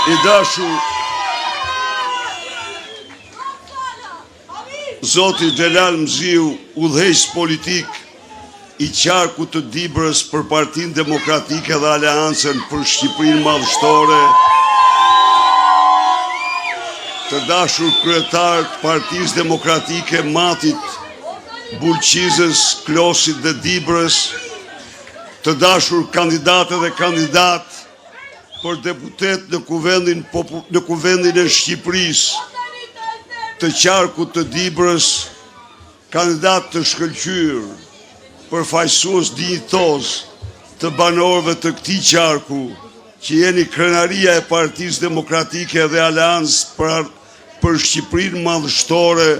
I dashur, Zoti Xhelal Mziu, udhëheqës politik I qarku të Dibrës për Partinë Demokratike dhe Aleancën për Shqipërinë Madhështore, të dashur kryetar të Partisë Demokratike Matit, Bulqizës, Klosit dhe Dibrës, të dashur kandidatë dhe kandidat për deputet në kuvendin e Shqipërisë, të qarkut të Dibrës, kandidat të shkëlqyer, përfaqësues dinjitos të banorëve të këtij qarku, që jeni krenaria e Partisë Demokratike dhe Aleancë për Shqipërinë Madhështore,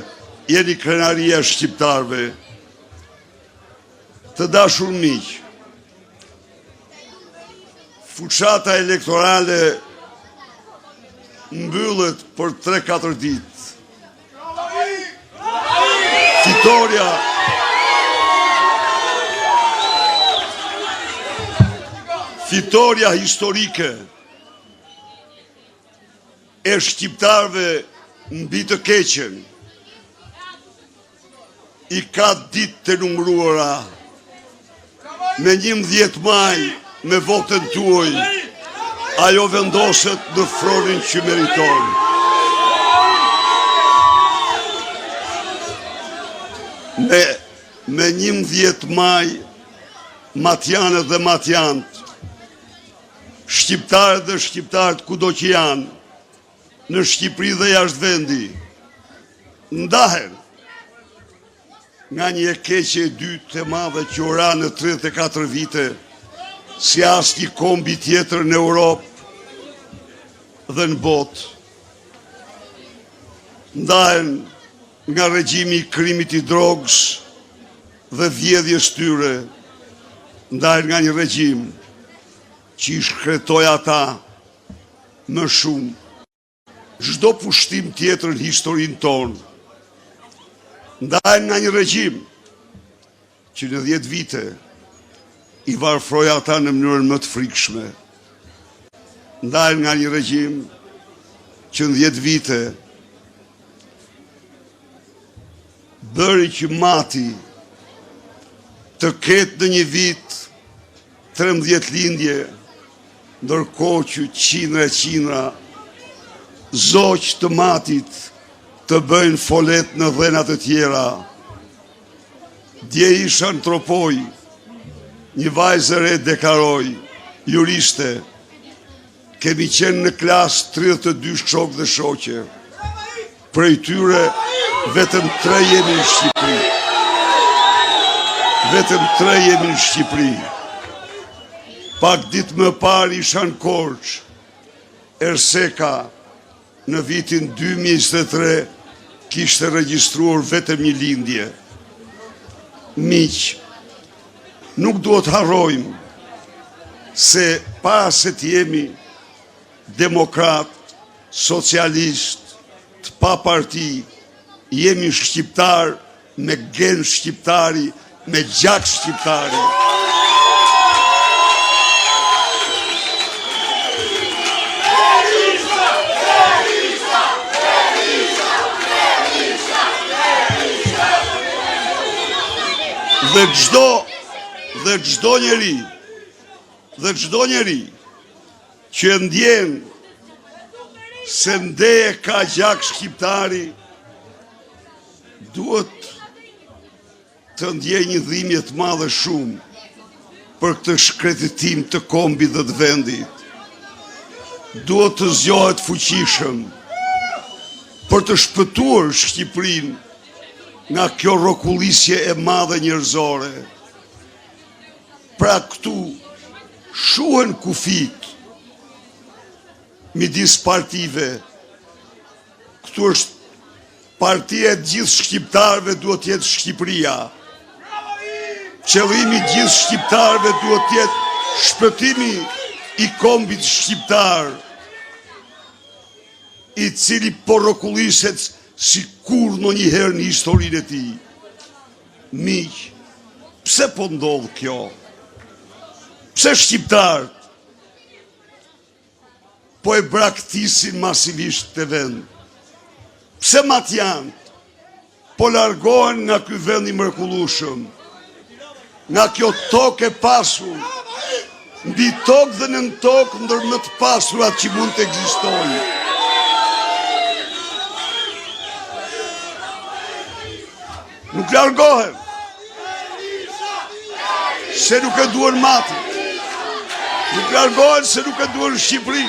jeni krenaria e shqiptarëve. Të dashur miq, fuqata elektorale mbyllet për 3-4 ditë. Fitoria historike e shqiptarëve mbi të keqen I ka ditë të numëruara. Me 11 maj me votën tuaj, ajo vendoset në fronin që meriton. Me 11 maj, matjanët dhe matjanët, shqiptarët dhe shqiptarët kudo që janë, në Shqipëri dhe jashtë vendi, ndahen nga një e keqe e dytë e madhe që ura në 34 vite, si asnjë kombi tjetër në Europë dhe në botë. Ndahen nga regjimi I krimit I drogës dhe vjedhjes tyre, ndahen nga një regjim që I shkretoi ata më shumë çdo pushtim tjetër në historinë tonë. Ndahen nga një regjim që në 10 vite I varfroi ata në mënyrën më të frikshme. Ndahen nga një regjim që në 10 vite bëri që mati të ketë në një vit 13 lindje, ndërkohë që qindra zoq të matit të bëjnë folet në dhenat e tjera. Dje isha në Tropoj, një vajzë e re deklaroi, juriste, kemi qenë në klasë 32 shok dhe shoqe. Prej tyre vetëm 3 jemi në Shqipëri. Vetëm 3 jemi në Shqipëri. Pak ditë më parë isha në Korçë, Erseka në vitin 2023 kishte regjistruar vetëm një lindje. Miq, nuk duhet harrojmë se para se të jemi demokrat, socialist, të pa parti, jemi shqiptar me gen shqiptari, me gjak shqiptari. Dhe çdo njeri që ndjen se ndeje ka gjak shqiptari, duhet të ndjej një dhimbje të madhe shumë për këtë shkretitim të kombit dhe të vendit. Duhet të zgjohet fuqishëm për të shpëtuar Shqipërinë nga kjo rrokullisje e madhe njerëzore. Pra këtu shuhen kufit midis partive. Këtu është partia e gjithë shqiptarëve, duhet të jetë Shqipëria. Qëllimi I gjithë shqiptarëve duhet të jetë shpëtimi I kombit shqiptar, I cili po rrokulliset si kur në njëherë në historinë e tij. Miq, pse po ndodh kjo? Pse shqiptarët po e braktisin masivisht të vend. Pse matjan po largohen nga ky vend i mrekullueshëm, nga kjo tokë e pasur, mbi tokë dhe nën tokë ndër më të pasurat që mund të ekzistojnë. Nuk largohen, se nuk e duan mati. Nuk largohen se nuk e duan Shqipëri.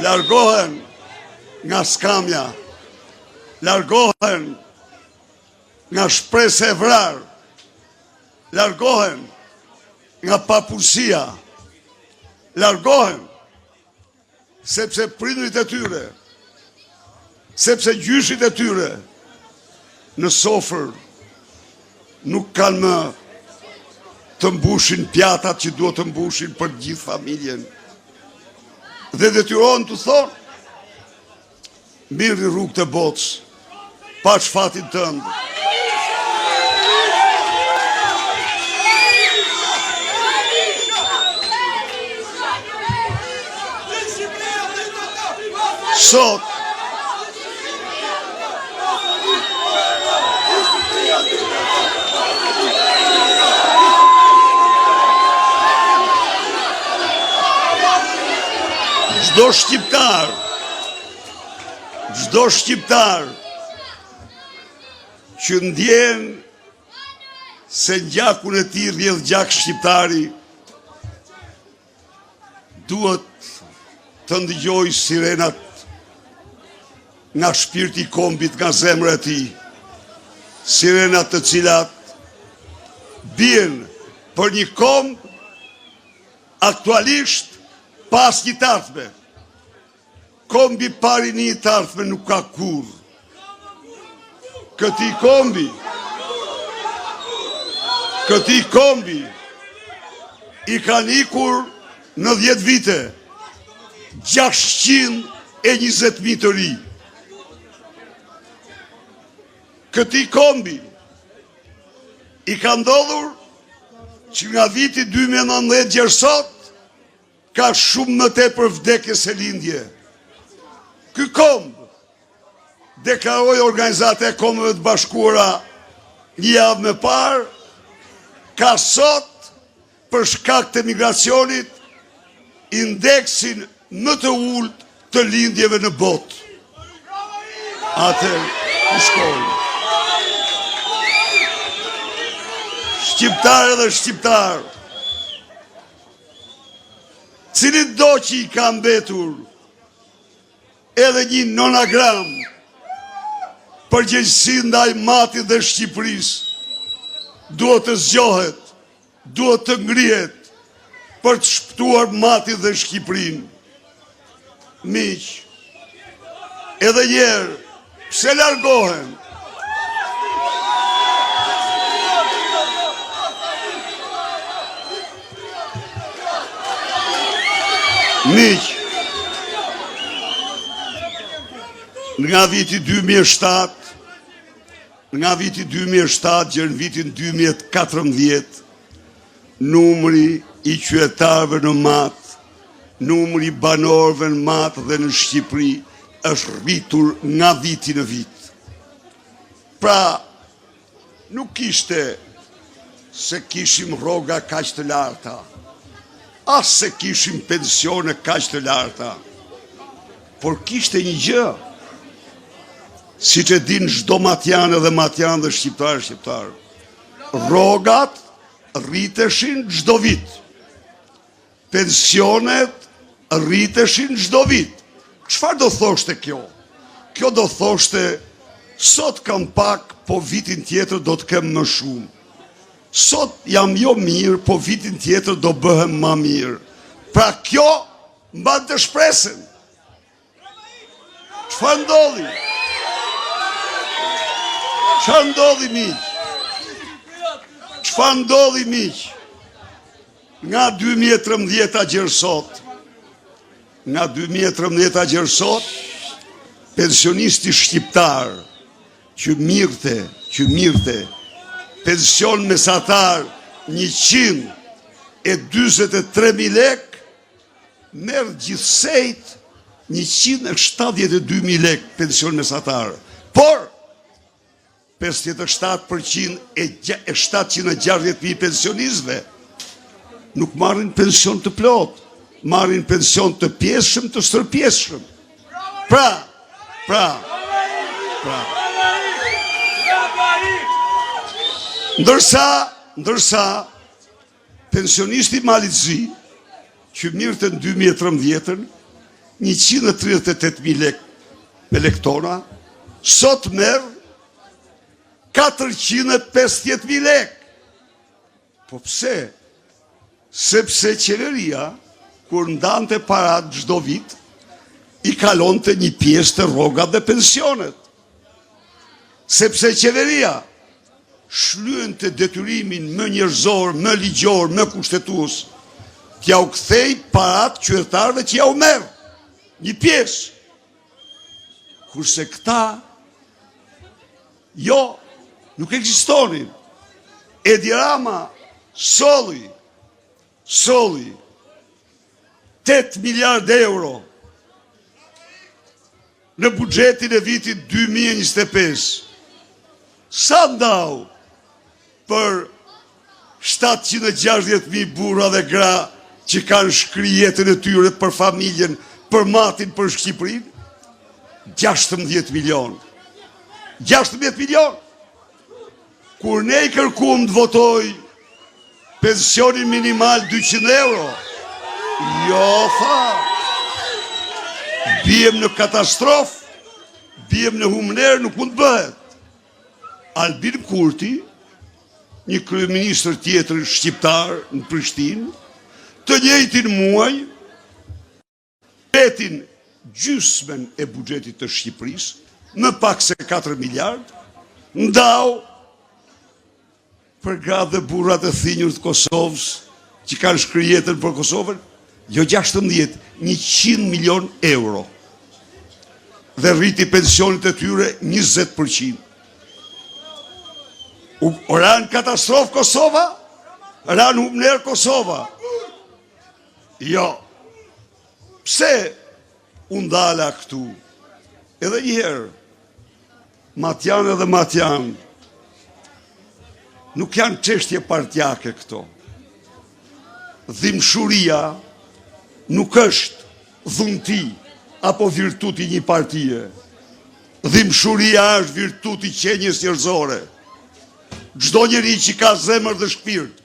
Largohen nga skamja, largohen nga shpresë e vrarë, largohen nga papurësia, largohen sepse prindrit e tyre, sepse gjyshit e tyre në sofër nuk kanë më të mbushin pjatat që duhet të mbushin për gjithë familjen. Dhe detyrohen të thonë, mirë rrugë të botës, pa shfatin tëndë. Sot, çdo shqiptar që ndjen se gjakun e tij rrjedh gjak shqiptari, duhet të ndëgjojë sirenat nga shpirti i kombit, nga zemra e tij, sirenat të cilat bien për një komb aktualisht pas një të ardhme. Kombi pari një të ardhme nuk ka kur. Këti kombi i kanë ikur në 10 vite 620.000 të ri. Këti kombi i ka ndodhur që nga viti 2019 gjerë sot ka shumë më tepër vdekje se lindje. Ky komb deklaroi Organizata e Kombeve të Bashkuara një javë më parë, ka sot për shkak të migracionit indeksin më të ulët të lindjeve në botë. Atë ku shkojnë? Shqiptarë dhe shqiptarë, cilit do që i ka mbetur edhe një nonagram përgjegjësi ndaj matit dhe Shqipërisë, duhet të zgjohet, duhet të ngrihet për të shpëtuar matin dhe Shqipërinë. Miq, edhe njerë, pse largohen? Miq, nga viti 2007, gjë në vitin 2014, numri i qytetarëve në Matë, numri i banorëve në Matë dhe në Shqipëri është rritur nga viti në vit. Pra, nuk ishte se kishim rroga kaq të larta, as se kishim pensione kaq të larta, por kishte një gjë, si që din çdo matjan dhe matjan dhe shqiptar, rrogat rriteshin çdo vit, pensionet rriteshin çdo vit. Çfarë do thoshte kjo? Kjo do thoshte, sot kam pak, po vitin tjetër do të kem më shumë. Sot jam jo mirë, po vitin tjetër do bëhem më mirë. Pra kjo mban të shpresën. Çfarë ndodhi? Çfarë ndodhi, miq? Çfarë ndodhi, miq? Nga 2013 gjërë sot, pensionisti shqiptar që mirte, pension mesatar 143.000 lek, merë gjithsejt 172.000 lek pension mesatar, por 57% e 760.000 pensionistëve nuk marrin pension të plot, marrin pension të pjesshëm, të stërpjesshëm. Pra. Ndërsa pensionisti Malit Zi, që mirët në 2013, 138.000 lek me lektona, sot merë 450.000 lek. Po pse? Sepse qeveria, kur ndante parat çdo vit, i kalonte një pjesë të rrogat dhe pensionet. Sepse qeveria shlyente detyrimin më njerëzor, më ligjor, më kushtetues, t'ja u kthej parat qytetarëve që ja u merr. Një pjesë. Kurse këta, jo, nuk ekzistonin. Edi Rama solli 8 miliard euro në buxhetin e vitit 2025. Sa ndau për 760.000 burra dhe gra që kanë shkri jetën e tyre për familjen, për matin, për Shqipërinë? 16 milion. 16 milion. Kur ne i kërkuam të votoj pensionin minimal 200 euro, jo tha, bijem në katastrofë, bijem në humner, nuk mund të bëhet. Albin Kurti, një kryeministër tjetër shqiptar në Prishtinë, të njëjtin muaj, petin gjysmën e buxhetit të Shqipërisë, më pak se 4 miliard, ndau për gratë dhe burrat e thinjur të Kosovës, që kanë shkruar jetën për Kosovën, jo 16, 100 milion euro. Dhe rriti pensionit e tyre 20%. Ran katastrofë Kosova? Ran humner Kosova? Jo. Pse u ndala këtu? Edhe njëherë, Matjan edhe Matjan, nuk janë çështje partjake këto. Dhimbshuria nuk është dhunti apo virtuti një partie. Dhimbshuria është virtuti qenjes njerëzore. Çdo njeri që ka zemër dhe shpirt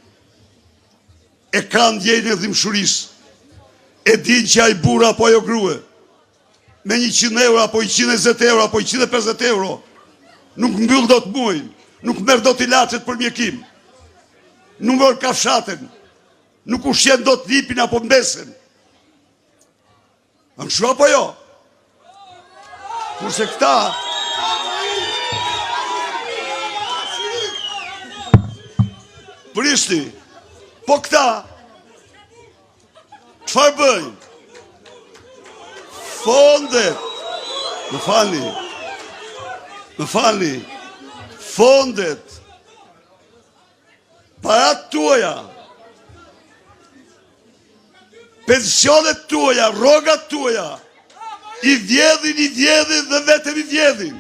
e ka ndjenjën e dhimbshurisë. E din që ai burr apo ajo grua me 100 euro apo 120 euro apo 150 euro nuk mbyll dot muajin, nuk merr dot ilaçet për mjekim, nuk merr kafshaten, nuk ushqen dot lipin apo mbesen. A më shua apo jo? Kurse këta Prishti, po këta çfarë bëjnë? Fondet, më falni, fondet, parat tuaja, pensionet tuaja, rrogat tuaja, i vjedhin dhe vetëm i vjedhin.